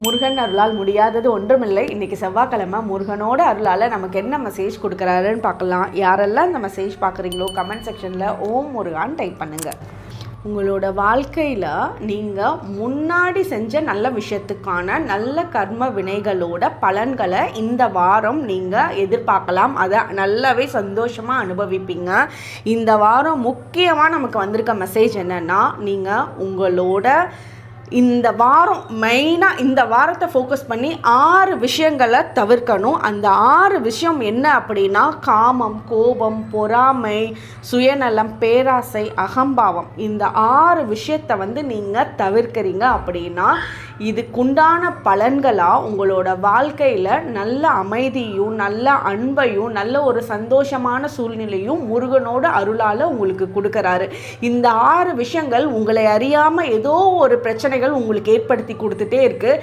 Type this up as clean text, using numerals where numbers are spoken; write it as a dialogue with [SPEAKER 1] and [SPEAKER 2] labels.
[SPEAKER 1] முருகன் அருளால் முடியாதது ஒன்றுமில்லை. இன்றைக்கி செவ்வாய்க்கிழமை முருகனோட அருளால் நமக்கு என்ன மெசேஜ் கொடுக்குறாருன்னு பார்க்கலாம். யாரெல்லாம் இந்த மெசேஜ் பார்க்குறீங்களோ கமெண்ட் செக்ஷனில் ஓம் முருகான்னு டைப் பண்ணுங்கள். உங்களோட வாழ்க்கையில் நீங்கள் முன்னாடி செஞ்ச நல்ல விஷயத்துக்கான நல்ல கர்ம வினைகளோட பலன்களை இந்த வாரம் நீங்கள் எதிர்பார்க்கலாம். அதை நல்லாவே சந்தோஷமாக அனுபவிப்பீங்க. இந்த வாரம் முக்கியமாக நமக்கு வந்திருக்க மெசேஜ் என்னென்னா, நீங்கள் உங்களோட இந்த வாரம் மெயினாக இந்த வாரத்தை ஃபோக்கஸ் பண்ணி 6 விஷயங்களை தவிர்க்கணும். அந்த 6 விஷயம் என்ன அப்படின்னா, காமம், கோபம், பொறாமை, சுயநலம், பேராசை, அகம்பாவம். இந்த 6 விஷயத்தை நீங்கள் தவிர்க்கிறீங்க அப்படின்னா இதுக்குண்டான பலன்களாக உங்களோட வாழ்க்கையில் நல்ல அமைதியும் நல்ல அன்பையும் நல்ல ஒரு சந்தோஷமான சூழ்நிலையும் முருகனோட அருளால் உங்களுக்கு கொடுக்குறாரு. இந்த 6 விஷயங்கள் உங்களை அறியாமல் ஏதோ ஒரு பிரச்சனைகள் உங்களுக்கு ஏற்படுத்தி கொடுத்துட்டே இருக்குது.